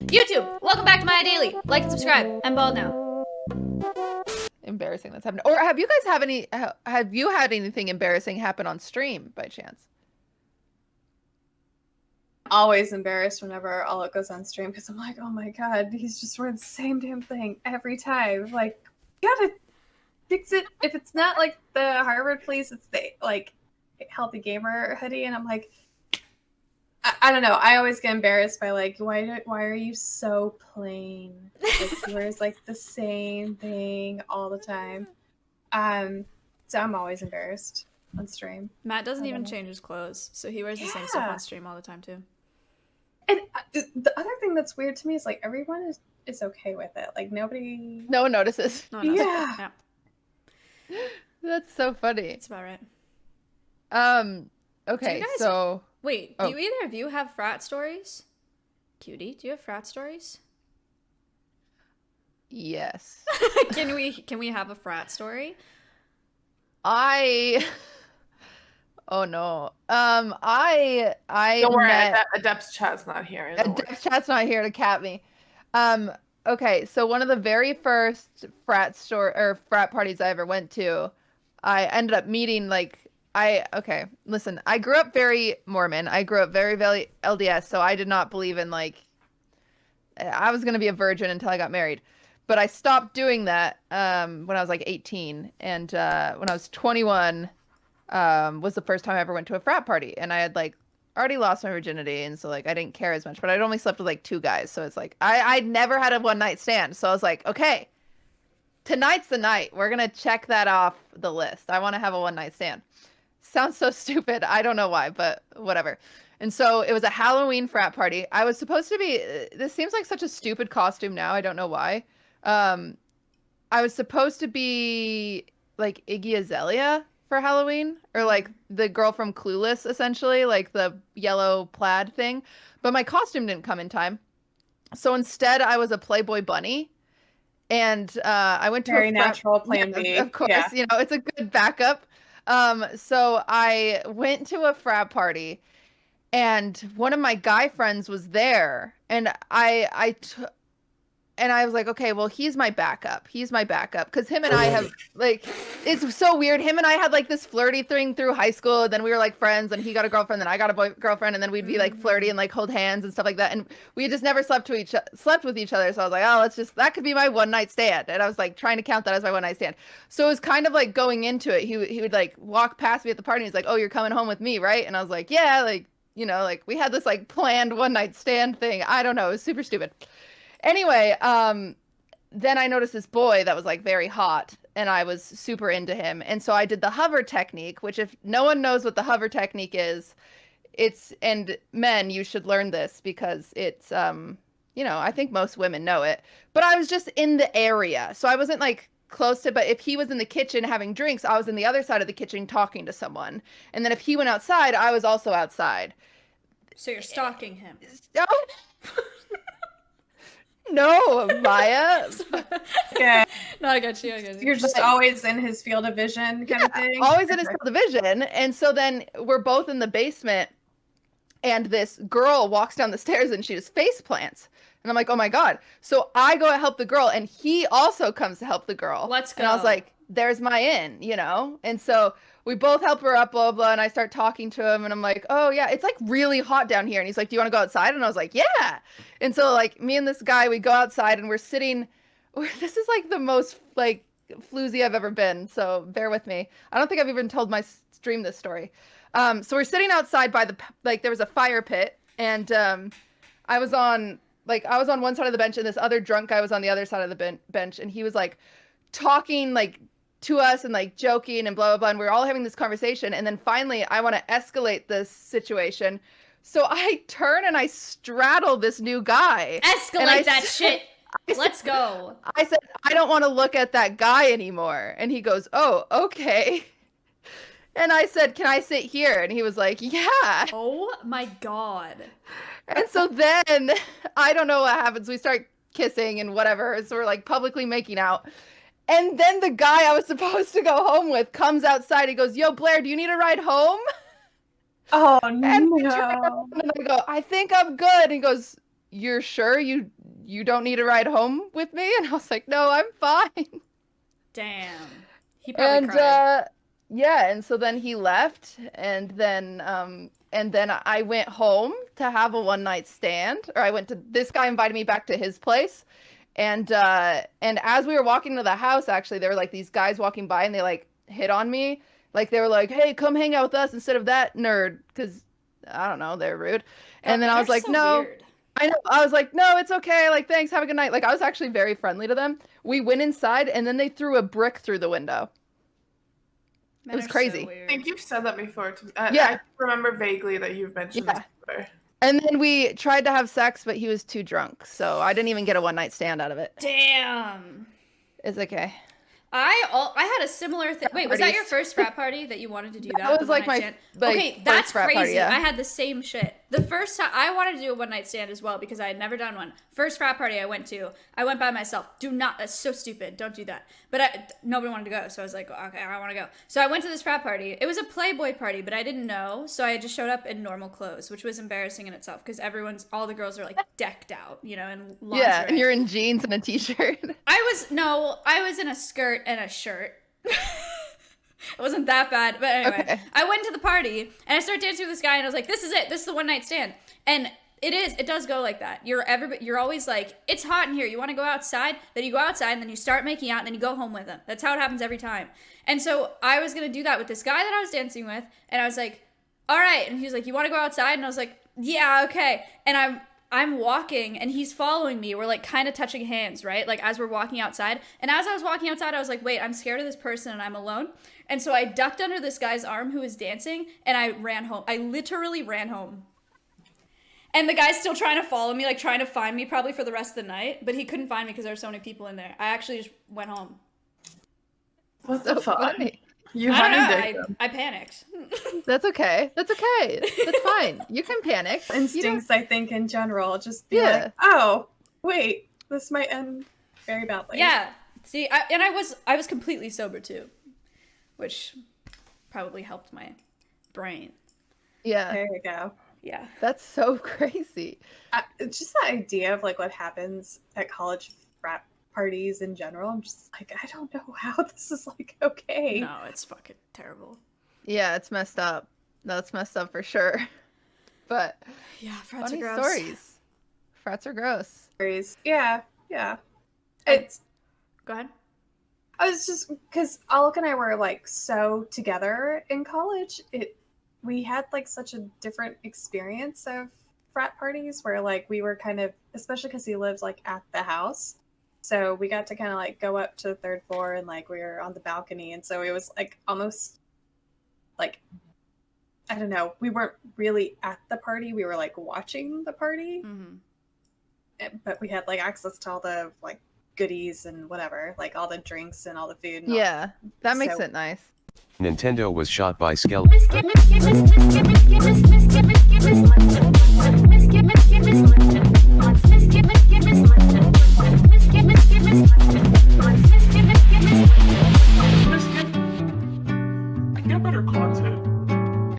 YouTube, welcome back to my daily. Like and subscribe. I'm bald now. Embarrassing that's happened. Or have you guys have you had anything embarrassing happen on stream by chance? Always embarrassed whenever Alec goes on stream because I'm like, oh my god, he's just wearing the same damn thing every time. Like, you gotta fix it. If it's not like the Harvard Police, it's the like Healthy Gamer hoodie, and I'm like, I don't know. I always get embarrassed by like, why are you so plain? Like, he wears like the same thing all the time. So I'm always embarrassed on stream. Matt doesn't even change his clothes, so he wears the same stuff on stream all the time too. And the other thing that's weird to me is like everyone is okay with it. Like no one notices. No one notices. Yeah. That's so funny. That's about right. Okay, guys... so wait, do either of you have frat stories? Kuti, do you have frat stories? Yes. Can we have a frat story? Oh no. I don't worry, Adept's chat's not here. Adept's chat's not here to cap me. Okay, so one of the very first frat parties I ever went to, I ended up meeting listen, I grew up very Mormon. I grew up very LDS, so I did not believe in I was gonna be a virgin until I got married. But I stopped doing that when I was like 18, and when I was 21 was the first time I ever went to a frat party, and I had already lost my virginity, and so I didn't care as much, but I'd only slept with 2 guys, so it's I'd never had a one night stand, so I was like, okay, tonight's the night. We're gonna check that off the list. I want to have a one night stand. Sounds so stupid. I don't know why, but whatever. And so it was a Halloween frat party. I was supposed to be. This seems like such a stupid costume now. I don't know why. I was supposed to be Iggy Azalea for Halloween, or the girl from Clueless, essentially, the yellow plaid thing. But my costume didn't come in time, so instead I was a Playboy bunny, and I went to very natural plan B. Of course, yeah. It's a good backup. So I went to a frat party, and one of my guy friends was there, and I was like, okay, well, he's my backup. Because him and I have, it's so weird. Him and I had, this flirty thing through high school. And then we were, friends. And he got a girlfriend. Then I got a girlfriend. And then we'd be, flirty and, hold hands and stuff like that. And we just never slept with each other. So I was like, oh, that could be my one-night stand. And I was, trying to count that as my one-night stand. So it was kind of, going into it. He would, walk past me at the party. And he's like, oh, you're coming home with me, right? And I was like, yeah, we had this, planned one-night stand thing. I don't know. It was super stupid. Anyway, then I noticed this boy that was very hot, and I was super into him. And so I did the hover technique, which if no one knows what the hover technique is, and men, you should learn this because it's, I think most women know it, but I was just in the area. So I wasn't close to, but if he was in the kitchen having drinks, I was in the other side of the kitchen talking to someone. And then if he went outside, I was also outside. So you're stalking him. Oh. No, Maya. Yeah. No, I got you. You're just always in his field of vision kind of thing? Always in his field of vision. And so then we're both in the basement, and this girl walks down the stairs, and she just face plants. And I'm like, oh my God. So I go to help the girl, and he also comes to help the girl. Let's go. And I was like, there's my in, And so we both help her up, blah, blah, and I start talking to him, and I'm like, oh, yeah, it's, really hot down here. And he's like, do you want to go outside? And I was like, yeah. And so, me and this guy, we go outside, and we're sitting, this is, the most, floozy I've ever been, so bear with me. I don't think I've even told my stream this story. So we're sitting outside by there was a fire pit, and I was on one side of the bench, and this other drunk guy was on the other side of the bench, and he was, talking, to us and joking and blah, blah, blah. And we're all having this conversation. And then finally I want to escalate this situation. So I turn and I straddle this new guy. Escalate that shit. Let's go. I said, I don't want to look at that guy anymore. And he goes, oh, okay. And I said, can I sit here? And he was like, yeah. Oh my God. And so then I don't know what happens. We start kissing and whatever. So we're publicly making out. And then the guy I was supposed to go home with comes outside. He goes, yo, Blair, do you need a ride home? Oh, and no. And I go, I think I'm good. And he goes, you're sure you you don't need a ride home with me? And I was like, no, I'm fine. Damn. He probably cried. Yeah, and so then he left, and then I went home to have a one night stand, or this guy invited me back to his place, and as we were walking to the house, actually, there were like these guys walking by, and they like hit on me, like they were like, hey, come hang out with us instead of that nerd, because I don't know, they're rude, and then I was like, so no. weird. I know. I was like, no, it's okay. Like, thanks. Have a good night. Like, I was actually very friendly to them. We went inside, and then they threw a brick through the window. Men was are so crazy. weird. I think you've said that before. Yeah. I remember vaguely that you've mentioned this before. And then we tried to have sex, but he was too drunk, so I didn't even get a one night stand out of it. Damn. It's okay. I had a similar thing. Wait, was that your first frat party that you wanted to do that? That was the like my one-night stand? Okay, first that's frat crazy. party, yeah. I had the same shit. The first time I wanted to do a one night stand as well because I had never done one. First frat party I went by myself. That's so stupid. Don't do that. But nobody wanted to go, so I was like, okay, I want to go. So I went to this frat party. It was a Playboy party, but I didn't know, so I just showed up in normal clothes, which was embarrassing in itself because all the girls are like decked out, in lingerie. Yeah, and you're in jeans and a t-shirt. I was in a skirt and a shirt. It wasn't that bad, but anyway, Okay. I went to the party and I started dancing with this guy and I was like, this is it. This is the one night stand. And it does go like that. You're always like, it's hot in here. You want to go outside? Then you go outside and then you start making out and then you go home with him. That's how it happens every time. And so I was going to do that with this guy that I was dancing with. And I was like, all right. And he was like, you want to go outside? And I was like, yeah, okay. And I'm walking and he's following me. We're like kind of touching hands, right? Like as we're walking outside. And as I was walking outside, I was like, wait, I'm scared of this person and I'm alone. And so I ducked under this guy's arm who was dancing and I ran home. I literally ran home. And the guy's still trying to follow me, like trying to find me probably for the rest of the night. But he couldn't find me because there were so many people in there. I actually just went home. What the fuck? Funny. You I don't had know. I panicked. That's okay. That's fine. You can panic. Instincts, I think, in general, just be Yeah. like, oh, wait, this might end very badly. Yeah. See, I was completely sober too, which probably helped my brain. Yeah. There you go. Yeah. That's so crazy. Just the idea of like what happens at college frat parties in general. I'm just like, I don't know how this is like okay. No, it's fucking terrible. Yeah, it's messed up. That's messed up for sure. But Yeah, frats funny are gross. stories. Frats are gross. Yeah. It's. Go ahead. I was just because Alec and I were like so together in college. We had like such a different experience of frat parties where like we were kind of, especially because he lives like at the house, so we got to kind of like go up to the third floor and like we were on the balcony, and so it was like almost like, I don't know, we weren't really at the party, we were like watching the party. But we had like access to all the like goodies and whatever, like all the drinks and all the food and all. Yeah, that makes So- it nice. Nintendo was shot by skeletons.